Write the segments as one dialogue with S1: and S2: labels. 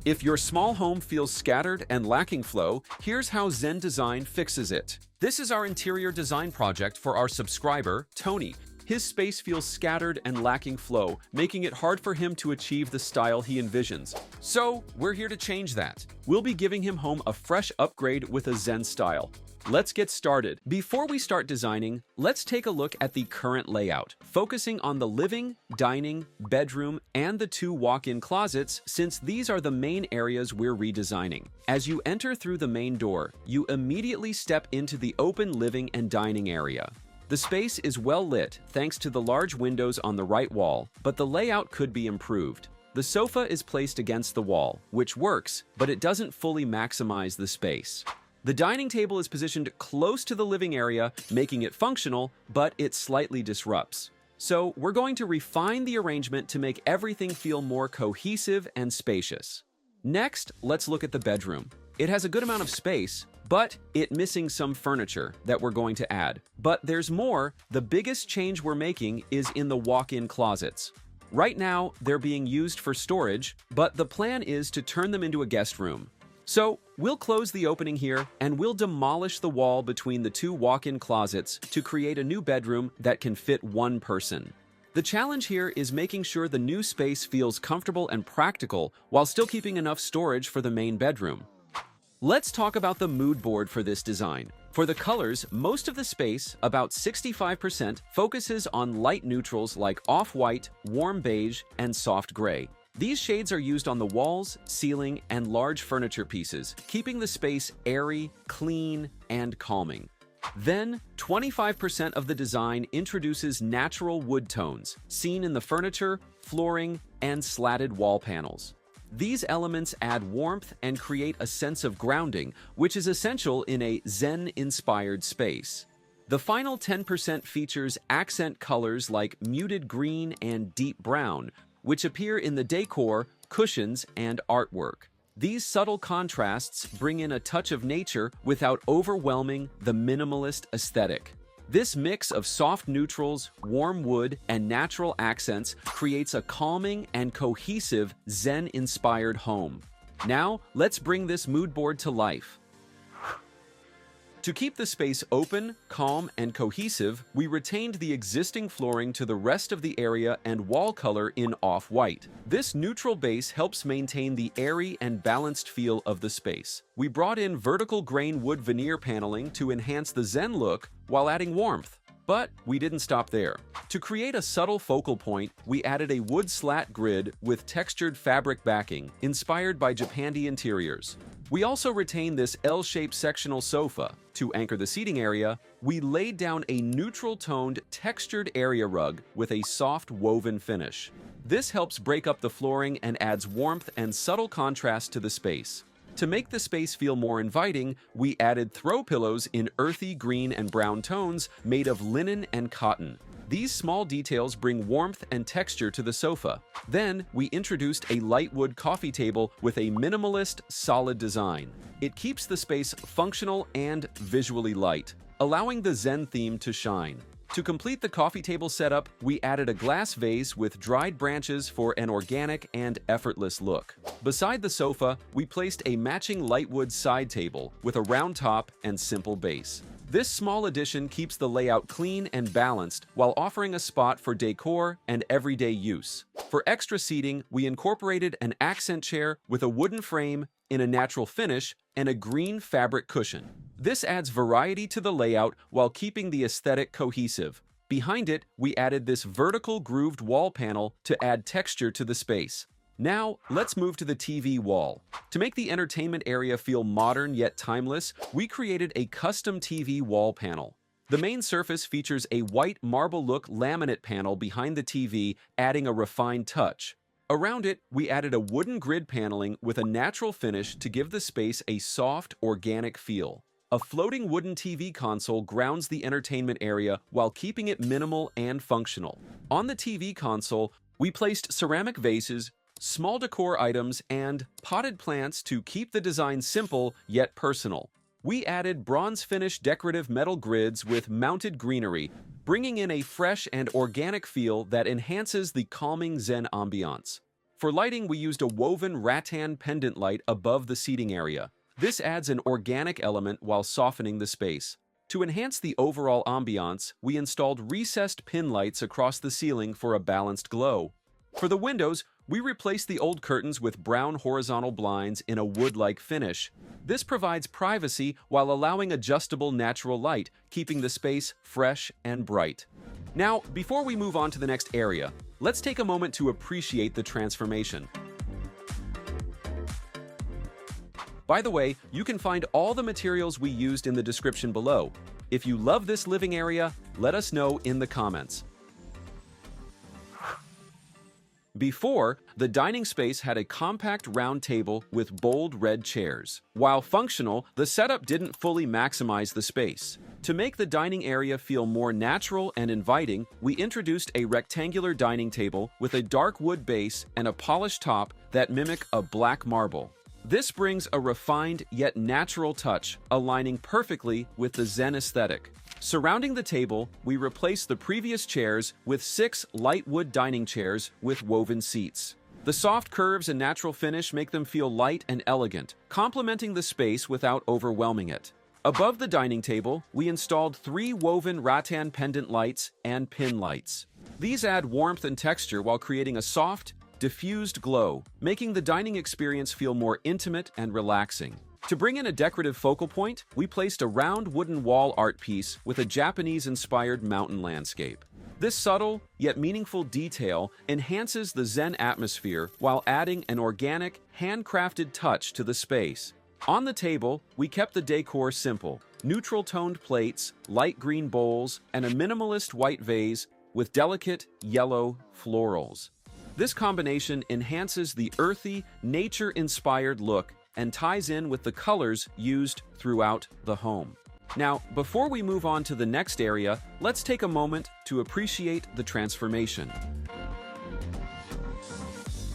S1: If your small home feels scattered and lacking flow, here's how Zen Design fixes it. This is our interior design project for our subscriber, Tony. His space feels scattered and lacking flow, making it hard for him to achieve the style he envisions. So, we're here to change that. We'll be giving him home a fresh upgrade with a Zen style. Let's get started. Before we start designing, let's take a look at the current layout, focusing on the living, dining, bedroom, and the 2 walk-in closets, since these are the main areas we're redesigning. As you enter through the main door, you immediately step into the open living and dining area. The space is well lit thanks to the large windows on the right wall, but the layout could be improved. The sofa is placed against the wall, which works, but it doesn't fully maximize the space. The dining table is positioned close to the living area, making it functional, but it slightly disrupts. So we're going to refine the arrangement to make everything feel more cohesive and spacious. Next, let's look at the bedroom. It has a good amount of space, but it's missing some furniture that we're going to add. But there's more. The biggest change we're making is in the walk-in closets. Right now, they're being used for storage, but the plan is to turn them into a guest room. So, we'll close the opening here, and we'll demolish the wall between the 2 walk-in closets to create a new bedroom that can fit 1 person. The challenge here is making sure the new space feels comfortable and practical while still keeping enough storage for the main bedroom. Let's talk about the mood board for this design. For the colors, most of the space, about 65%, focuses on light neutrals like off-white, warm beige, and soft gray. These shades are used on the walls, ceiling, and large furniture pieces, keeping the space airy, clean, and calming. Then, 25% of the design introduces natural wood tones, seen in the furniture, flooring, and slatted wall panels. These elements add warmth and create a sense of grounding, which is essential in a Zen-inspired space. The final 10% features accent colors like muted green and deep brown, which appear in the decor, cushions, and artwork. These subtle contrasts bring in a touch of nature without overwhelming the minimalist aesthetic. This mix of soft neutrals, warm wood, and natural accents creates a calming and cohesive Zen-inspired home. Now, let's bring this mood board to life. To keep the space open, calm, and cohesive, we retained the existing flooring to the rest of the area and wall color in off-white. This neutral base helps maintain the airy and balanced feel of the space. We brought in vertical grain wood veneer paneling to enhance the Zen look while adding warmth. But we didn't stop there. To create a subtle focal point, we added a wood slat grid with textured fabric backing, inspired by Japandi interiors. We also retained this L-shaped sectional sofa. To anchor the seating area, we laid down a neutral-toned, textured area rug with a soft woven finish. This helps break up the flooring and adds warmth and subtle contrast to the space. To make the space feel more inviting, we added throw pillows in earthy green and brown tones made of linen and cotton. These small details bring warmth and texture to the sofa. Then, we introduced a light wood coffee table with a minimalist, solid design. It keeps the space functional and visually light, allowing the Zen theme to shine. To complete the coffee table setup, we added a glass vase with dried branches for an organic and effortless look. Beside the sofa, we placed a matching lightwood side table with a round top and simple base. This small addition keeps the layout clean and balanced while offering a spot for decor and everyday use. For extra seating, we incorporated an accent chair with a wooden frame in a natural finish and a green fabric cushion. This adds variety to the layout while keeping the aesthetic cohesive. Behind it, we added this vertical grooved wall panel to add texture to the space. Now, let's move to the TV wall. To make the entertainment area feel modern yet timeless, we created a custom TV wall panel. The main surface features a white marble-look laminate panel behind the TV, adding a refined touch. Around it, we added a wooden grid paneling with a natural finish to give the space a soft, organic feel. A floating wooden TV console grounds the entertainment area while keeping it minimal and functional. On the TV console, we placed ceramic vases, small decor items, and potted plants to keep the design simple yet personal. We added bronze-finish decorative metal grids with mounted greenery, bringing in a fresh and organic feel that enhances the calming Zen ambiance. For lighting, we used a woven rattan pendant light above the seating area. This adds an organic element while softening the space. To enhance the overall ambiance, we installed recessed pin lights across the ceiling for a balanced glow. For the windows, we replaced the old curtains with brown horizontal blinds in a wood-like finish. This provides privacy while allowing adjustable natural light, keeping the space fresh and bright. Now, before we move on to the next area, let's take a moment to appreciate the transformation. By the way, you can find all the materials we used in the description below. If you love this living area, let us know in the comments. Before, the dining space had a compact round table with bold red chairs. While functional, the setup didn't fully maximize the space. To make the dining area feel more natural and inviting, we introduced a rectangular dining table with a dark wood base and a polished top that mimic a black marble. This brings a refined yet natural touch, aligning perfectly with the Zen aesthetic. Surrounding the table, we replaced the previous chairs with 6 light wood dining chairs with woven seats. The soft curves and natural finish make them feel light and elegant, complementing the space without overwhelming it. Above the dining table, we installed 3 woven rattan pendant lights and pin lights. These add warmth and texture while creating a soft, diffused glow, making the dining experience feel more intimate and relaxing. To bring in a decorative focal point, we placed a round wooden wall art piece with a Japanese-inspired mountain landscape. This subtle, yet meaningful detail enhances the Zen atmosphere while adding an organic, handcrafted touch to the space. On the table, we kept the decor simple: neutral-toned plates, light green bowls, and a minimalist white vase with delicate yellow florals. This combination enhances the earthy, nature-inspired look and ties in with the colors used throughout the home. Now, before we move on to the next area, let's take a moment to appreciate the transformation.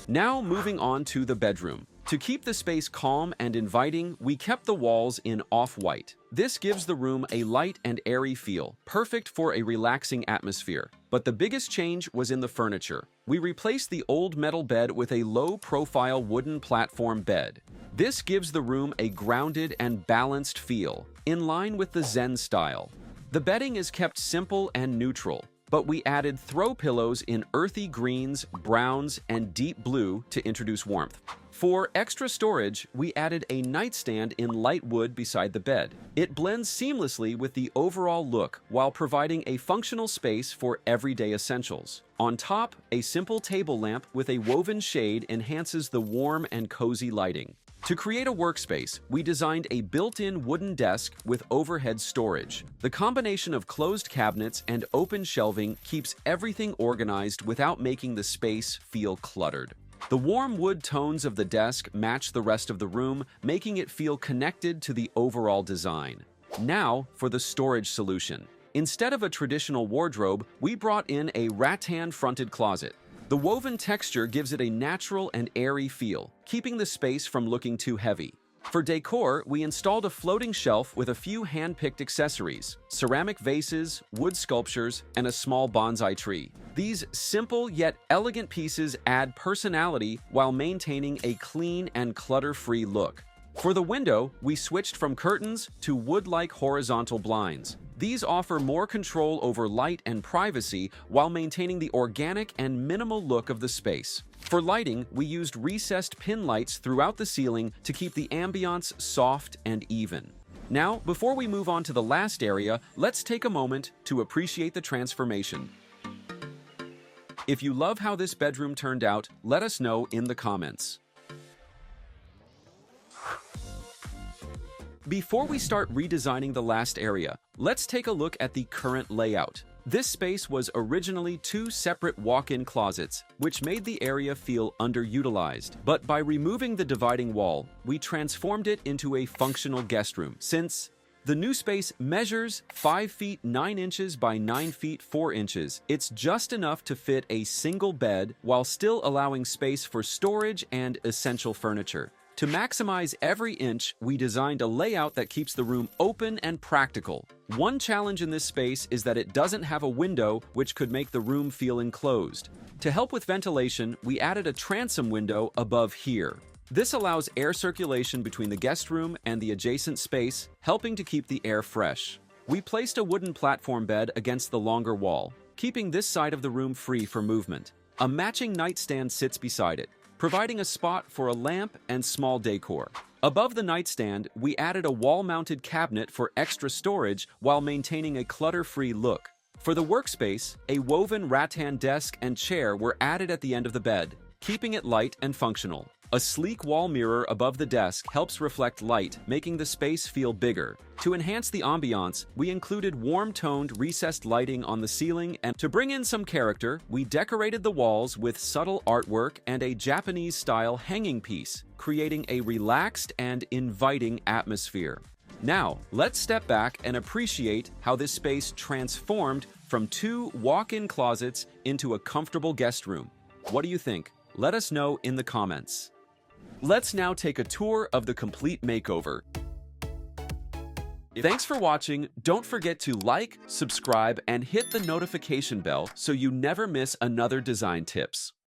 S1: Now moving on to the bedroom. To keep the space calm and inviting, we kept the walls in off-white. This gives the room a light and airy feel, perfect for a relaxing atmosphere. But the biggest change was in the furniture. We replaced the old metal bed with a low-profile wooden platform bed. This gives the room a grounded and balanced feel, in line with the Zen style. The bedding is kept simple and neutral, but we added throw pillows in earthy greens, browns, and deep blue to introduce warmth. For extra storage, we added a nightstand in light wood beside the bed. It blends seamlessly with the overall look while providing a functional space for everyday essentials. On top, a simple table lamp with a woven shade enhances the warm and cozy lighting. To create a workspace, we designed a built-in wooden desk with overhead storage. The combination of closed cabinets and open shelving keeps everything organized without making the space feel cluttered. The warm wood tones of the desk match the rest of the room, making it feel connected to the overall design. Now for the storage solution. Instead of a traditional wardrobe, we brought in a rattan-fronted closet. The woven texture gives it a natural and airy feel, keeping the space from looking too heavy. For decor, we installed a floating shelf with a few hand-picked accessories, ceramic vases, wood sculptures, and a small bonsai tree. These simple yet elegant pieces add personality while maintaining a clean and clutter-free look. For the window, we switched from curtains to wood-like horizontal blinds. These offer more control over light and privacy while maintaining the organic and minimal look of the space. For lighting, we used recessed pin lights throughout the ceiling to keep the ambiance soft and even. Now, before we move on to the last area, let's take a moment to appreciate the transformation. If you love how this bedroom turned out, let us know in the comments. Before we start redesigning the last area, let's take a look at the current layout. This space was originally 2 separate walk-in closets, which made the area feel underutilized. But by removing the dividing wall, we transformed it into a functional guest room. Since the new space measures 5 feet 9 inches by 9 feet 4 inches, it's just enough to fit a single bed while still allowing space for storage and essential furniture. To maximize every inch, we designed a layout that keeps the room open and practical. One challenge in this space is that it doesn't have a window, which could make the room feel enclosed. To help with ventilation, we added a transom window above here. This allows air circulation between the guest room and the adjacent space, helping to keep the air fresh. We placed a wooden platform bed against the longer wall, keeping this side of the room free for movement. A matching nightstand sits beside it, providing a spot for a lamp and small decor. Above the nightstand, we added a wall-mounted cabinet for extra storage while maintaining a clutter-free look. For the workspace, a woven rattan desk and chair were added at the end of the bed, keeping it light and functional. A sleek wall mirror above the desk helps reflect light, making the space feel bigger. To enhance the ambiance, we included warm-toned recessed lighting on the ceiling, and to bring in some character, we decorated the walls with subtle artwork and a Japanese-style hanging piece, creating a relaxed and inviting atmosphere. Now, let's step back and appreciate how this space transformed from 2 walk-in closets into a comfortable guest room. What do you think? Let us know in the comments. Let's now take a tour of the complete makeover. Thanks for watching. Don't forget to like, subscribe, and hit the notification bell so you never miss another design tips.